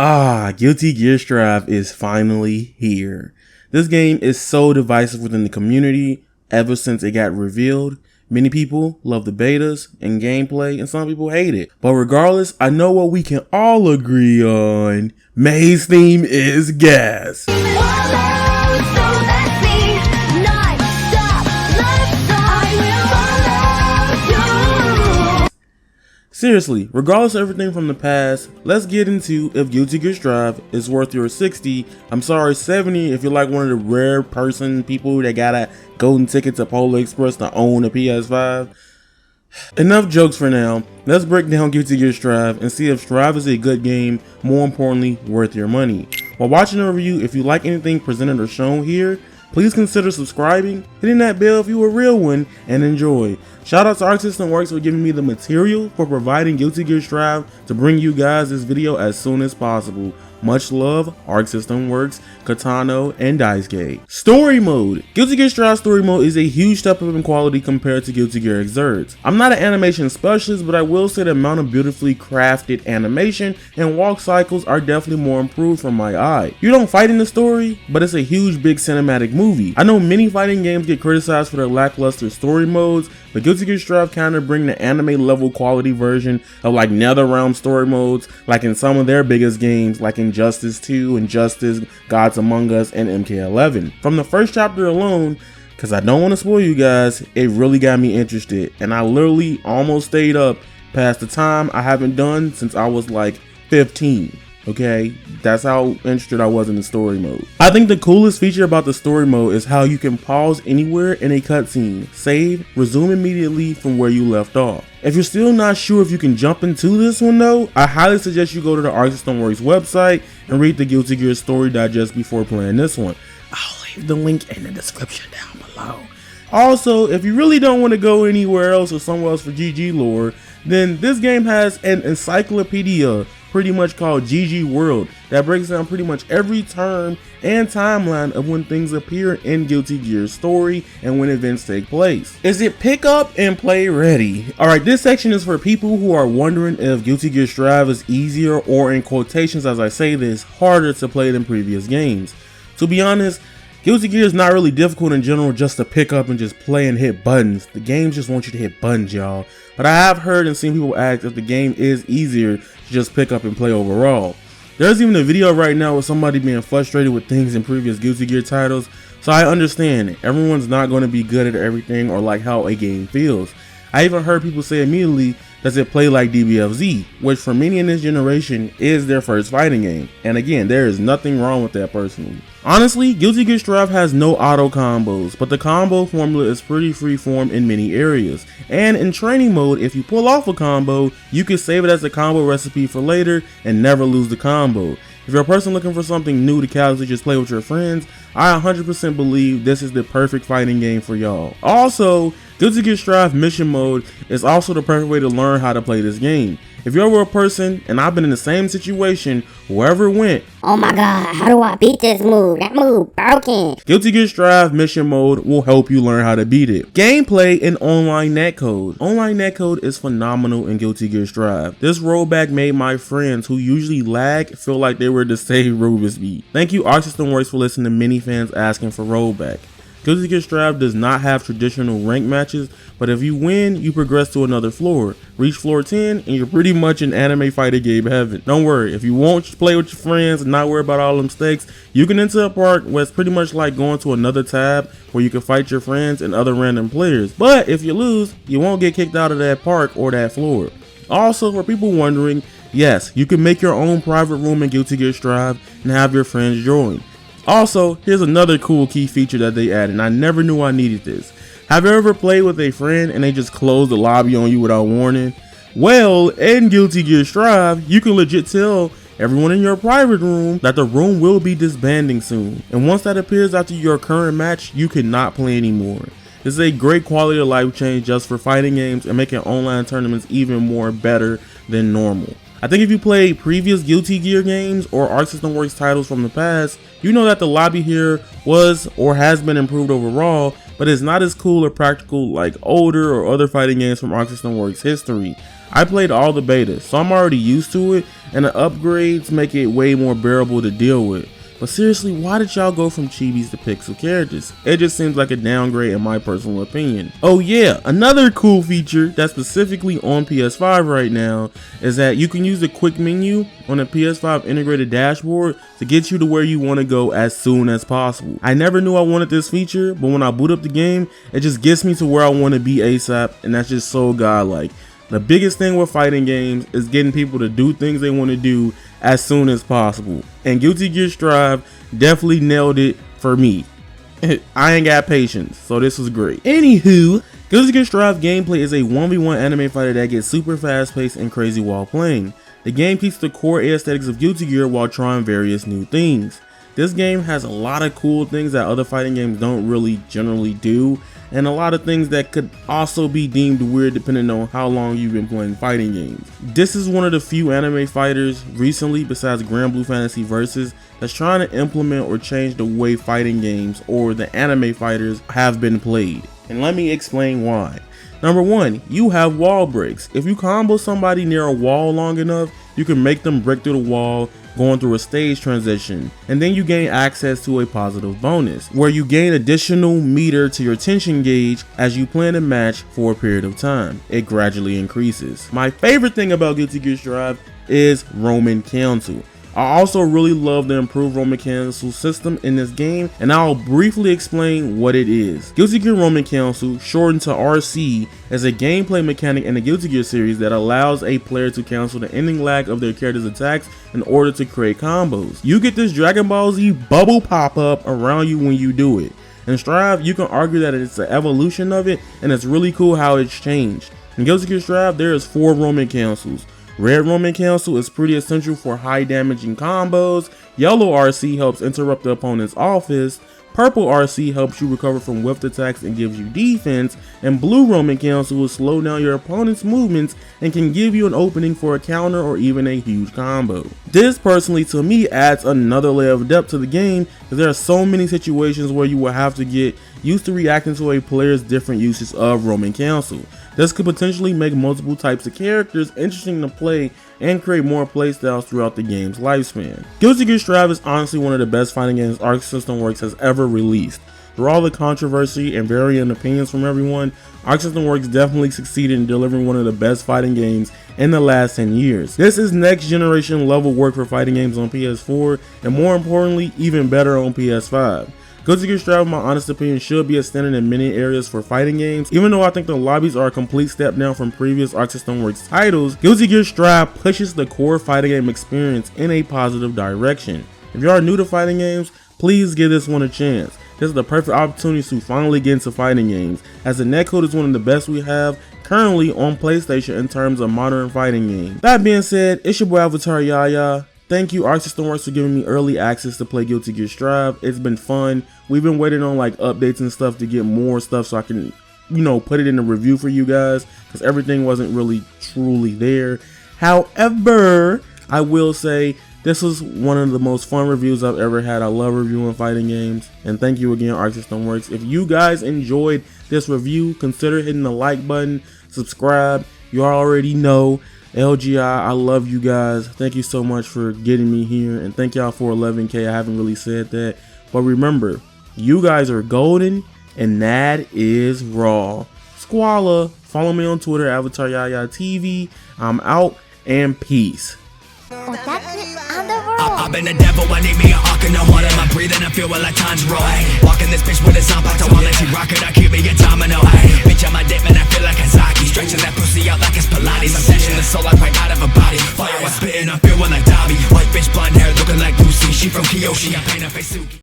Guilty Gear Strive is finally here. This game is so divisive within the community ever since it got revealed. Many people love the betas and gameplay, and some people hate it. But regardless, I know what we can all agree on. May's theme is gas. Seriously, regardless of everything from the past, let's get into if Guilty Gear Strive is worth your 60, I'm sorry, 70 if you're like one of the rare people that got a golden ticket to Polar Express to own a PS5. Enough jokes for now. Let's break down Guilty Gear Strive and see if Strive is a good game, more importantly, worth your money. While watching the review, if you like anything presented or shown here, please consider subscribing, hitting that bell if you're a real one, and enjoy. Shout out to Arc System Works for giving me the material for providing Guilty Gear Strive to bring you guys this video as soon as possible. Much love, Arc System Works, Katano, and Daisuke. Story Mode. Guilty Gear Strive Story Mode is a huge step up in quality compared to Guilty Gear Xrd. I'm not an animation specialist, but I will say the amount of beautifully crafted animation and walk cycles are definitely more improved from my eye. You don't fight in the story, but it's a huge big cinematic movie. I know many fighting games get criticized for their lackluster story modes, but Guilty Gear Strive kind of bring the anime level quality version of like NetherRealm story modes, like in some of their biggest games, like Injustice 2, Injustice, Gods Among Us, and MK11. From the first chapter alone, because I don't want to spoil you guys, it really got me interested, and I literally almost stayed up past the time I haven't done since I was like 15. Okay, that's how interested I was in the story mode. I think the coolest feature about the story mode is how you can pause anywhere in a cutscene, save, resume immediately from where you left off. If you're still not sure if you can jump into this one though, I highly suggest you go to the Arc System Works website and read the Guilty Gear Story Digest before playing this one. I'll leave the link in the description down below. Also, if you really don't want to go anywhere else or somewhere else for GG lore, then this game has an encyclopedia pretty much called GG World that breaks down pretty much every term and timeline of when things appear in Guilty Gear's story and when events take place. Is it pick up and play ready? Alright, this section is for people who are wondering if Guilty Gear Strive is easier, or in quotations as I say this, harder to play than previous games. To be honest, Guilty Gear is not really difficult in general just to pick up and just play and hit buttons. The games just want you to hit buttons, y'all. But I have heard and seen people ask if the game is easier to just pick up and play overall. There's even a video right now with somebody being frustrated with things in previous Guilty Gear titles, so I understand everyone's not going to be good at everything or like how a game feels. I even heard people say immediately, does it play like DBFZ, which for many in this generation is their first fighting game. And again, there is nothing wrong with that personally. Honestly, Guilty Gear Strive has no auto combos, but the combo formula is pretty freeform in many areas. And in training mode, if you pull off a combo, you can save it as a combo recipe for later and never lose the combo. If you're a person looking for something new to casually just play with your friends, I 100% believe this is the perfect fighting game for y'all. Also, Guilty Gear Strive Mission Mode is also the perfect way to learn how to play this game. If you're ever a person, and I've been in the same situation, whoever went, oh my god, how do I beat this move? That move broken. Guilty Gear Strive Mission Mode will help you learn how to beat it. Gameplay and online netcode. Online netcode is phenomenal in Guilty Gear Strive. This rollback made my friends who usually lag feel like they were the same Rubik's beat. Thank you Arc System Works for listening to many fans asking for rollback. Guilty Gear Strive does not have traditional rank matches, but if you win, you progress to another floor. Reach floor 10 and you're pretty much in anime fighting game heaven. Don't worry, if you won't play with your friends and not worry about all them stakes, you can enter a part where it's pretty much like going to another tab where you can fight your friends and other random players. But if you lose, you won't get kicked out of that park or that floor. Also, for people wondering, yes, you can make your own private room in Guilty Gear Strive and have your friends join. Also, here's another cool key feature that they added, and I never knew I needed this. Have you ever played with a friend and they just close the lobby on you without warning? Well, in Guilty Gear Strive, you can legit tell everyone in your private room that the room will be disbanding soon. And once that appears after your current match, you cannot play anymore. This is a great quality of life change just for fighting games and making online tournaments even more better than normal. I think if you played previous Guilty Gear games or Arc System Works titles from the past, you know that the lobby here was or has been improved overall, but it's not as cool or practical like older or other fighting games from Arc System Works history. I played all the betas, so I'm already used to it, and the upgrades make it way more bearable to deal with. But seriously, why did y'all go from chibis to pixel characters? It just seems like a downgrade in my personal opinion. Oh yeah, another cool feature that's specifically on PS5 right now is that you can use the quick menu on the PS5 integrated dashboard to get you to where you want to go as soon as possible. I never knew I wanted this feature, but when I boot up the game, it just gets me to where I want to be ASAP, and that's just so godlike. The biggest thing with fighting games is getting people to do things they want to do as soon as possible. And Guilty Gear Strive definitely nailed it for me. I ain't got patience, so this was great. Anywho, Guilty Gear Strive gameplay is a 1v1 anime fighter that gets super fast paced and crazy while playing. The game keeps the core aesthetics of Guilty Gear while trying various new things. This game has a lot of cool things that other fighting games don't really generally do, and a lot of things that could also be deemed weird depending on how long you've been playing fighting games. This is one of the few anime fighters recently, besides Grand Blue Fantasy Versus, that's trying to implement or change the way fighting games or the anime fighters have been played. And let me explain why. Number one, you have wall breaks. If you combo somebody near a wall long enough, you can make them break through the wall, going through a stage transition, and then you gain access to a positive bonus, where you gain additional meter to your tension gauge as you plan a match for a period of time. It gradually increases. My favorite thing about Guilty Gear Strive is Roman Council. I also really love the improved Roman Council system in this game, and I'll briefly explain what it is. Guilty Gear Roman Council, shortened to RC, is a gameplay mechanic in the Guilty Gear series that allows a player to cancel the ending lag of their character's attacks in order to create combos. You get this Dragon Ball Z bubble pop-up around you when you do it. In Strive, you can argue that it's an evolution of it, and it's really cool how it's changed. In Guilty Gear Strive, there is 4 Roman Councils. Red Roman Council is pretty essential for high damaging combos, Yellow RC helps interrupt the opponent's offense, Purple RC helps you recover from whiffed attacks and gives you defense, and Blue Roman Council will slow down your opponent's movements and can give you an opening for a counter or even a huge combo. This personally to me adds another layer of depth to the game, because there are so many situations where you will have to get used to reacting to a player's different uses of Roman Council. This could potentially make multiple types of characters interesting to play and create more playstyles throughout the game's lifespan. Guilty Gear Strive is honestly one of the best fighting games Arc System Works has ever released. Through all the controversy and varying opinions from everyone, Arc System Works definitely succeeded in delivering one of the best fighting games in the last 10 years. This is next generation level work for fighting games on PS4, and more importantly, even better on PS5. Guilty Gear Strive, in my honest opinion, should be a standard in many areas for fighting games. Even though I think the lobbies are a complete step down from previous Arc System Works titles, Guilty Gear Strive pushes the core fighting game experience in a positive direction. If you are new to fighting games, please give this one a chance. This is the perfect opportunity to finally get into fighting games, as the Netcode is one of the best we have currently on PlayStation in terms of modern fighting games. That being said, it's your boy Avataryaya. Thank you Arc System Works for giving me early access to play Guilty Gear Strive. It's been fun. We've been waiting on like updates and stuff to get more stuff so I can, put it in a review for you guys, because everything wasn't really truly there. However, I will say this was one of the most fun reviews I've ever had. I love reviewing fighting games, and thank you again Arc System Works. If you guys enjoyed this review, consider hitting the like button, subscribe. You already know. LGI, I love you guys. Thank you so much for getting me here, and thank y'all for 11K. I haven't really said that, but remember, you guys are golden, and that is raw. Squalla, follow me on Twitter, avataryayaTV. I'm out, and peace. I've been the devil, I need me an arc and no water. I'm breathing, I feel like time's roll. Walking this bitch with a sound I don't let you rock it, I keep me a domino. Bitch, I'm a dip and I feel like a Zaki. Stretching that pussy out like it's Pilates. I'm dashing the soul like right out of a body. Fire, I'm spitting, I feel like Dobby. White bitch, blonde hair, looking like Lucy. She from Kyoshi, I paint her face Suki.